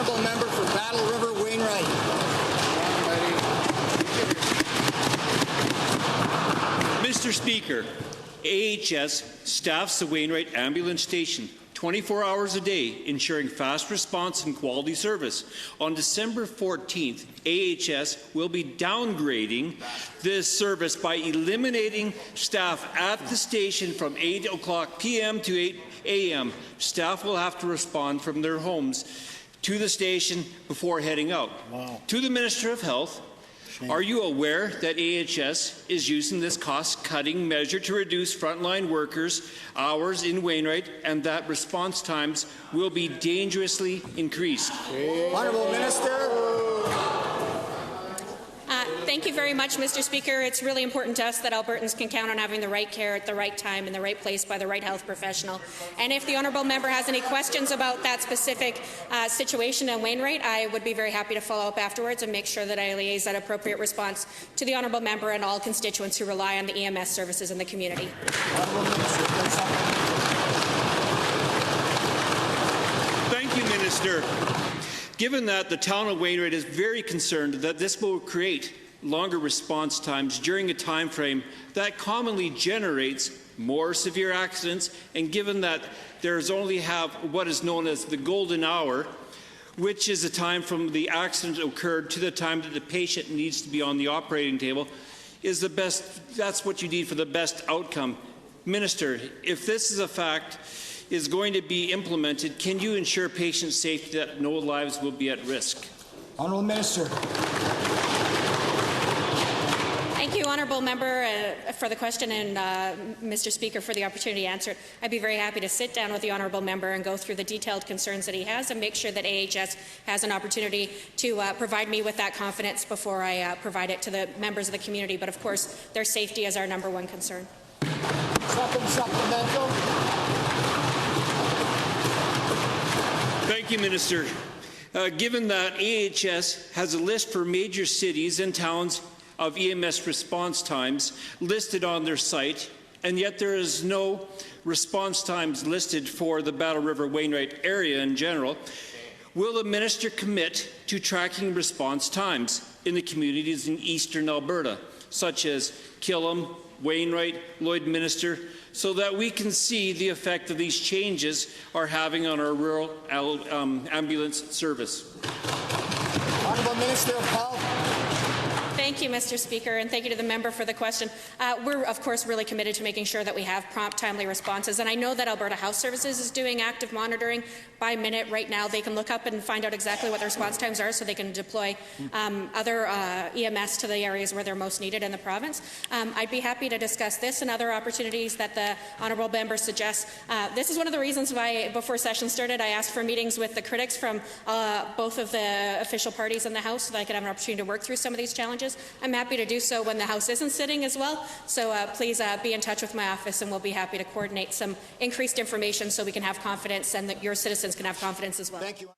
Honourable Member for Battle River-Wainwright. Mr. Speaker, AHS staffs the Wainwright Ambulance Station 24 hours a day, ensuring fast response and quality service. On December 14th, AHS will be downgrading this service by eliminating staff at the station from 8 o'clock p.m. to 8 a.m. Staff will have to respond from their homes to the station before heading out. Wow. To the Minister of Health, are you aware that AHS is using this cost-cutting measure to reduce frontline workers' hours in Wainwright and that response times will be dangerously increased? Honourable Minister. Thank you very much, Mr. Speaker. It's really important to us that Albertans can count on having the right care at the right time in the right place by the right health professional. And if the honourable member has any questions about that specific situation in Wainwright, I would be very happy to follow up afterwards and make sure that I liaise that appropriate response to the honourable member and all constituents who rely on the EMS services in the community. Thank you, Minister. Given that the town of Wainwright is very concerned that this will create longer response times during a time frame that commonly generates more severe accidents, and given that there's only have what is known as the golden hour, which is the time from the accident occurred to the time that the patient needs to be on the operating table, is the best. That's what you need for the best outcome. Minister, if this is a fact is going to be implemented, can you ensure patient safety that no lives will be at risk? Honourable Minister. Thank you, Honourable Member, for the question, and Mr. Speaker, for the opportunity to answer it. I'd be very happy to sit down with the Honourable Member and go through the detailed concerns that he has and make sure that AHS has an opportunity to provide me with that confidence before I provide it to the members of the community. But of course, their safety is our #1 concern. Second supplemental. Thank you, Minister. Given that AHS has a list for major cities and towns of EMS response times listed on their site, and yet there is no response times listed for the Battle River-Wainwright area in general, will the Minister commit to tracking response times in the communities in eastern Alberta, such as Killam, Wainwright, Lloydminster, so that we can see the effect that these changes are having on our rural ambulance service? Honourable Minister of Health. Thank you, Mr. Speaker, and thank you to the member for the question. We're, of course, really committed to making sure that we have prompt, timely responses, and I know that Alberta Health Services is doing active monitoring by minute right now. They can look up and find out exactly what the response times are so they can deploy other EMS to the areas where they're most needed in the province. I'd be happy to discuss this and other opportunities that the honourable member suggests. This is one of the reasons why, before session started, I asked for meetings with the critics from both of the official parties in the House so that I could have an opportunity to work through some of these challenges. I'm happy to do so when the House isn't sitting as well, so please be in touch with my office and we'll be happy to coordinate some increased information so we can have confidence and that your citizens can have confidence as well. Thank you.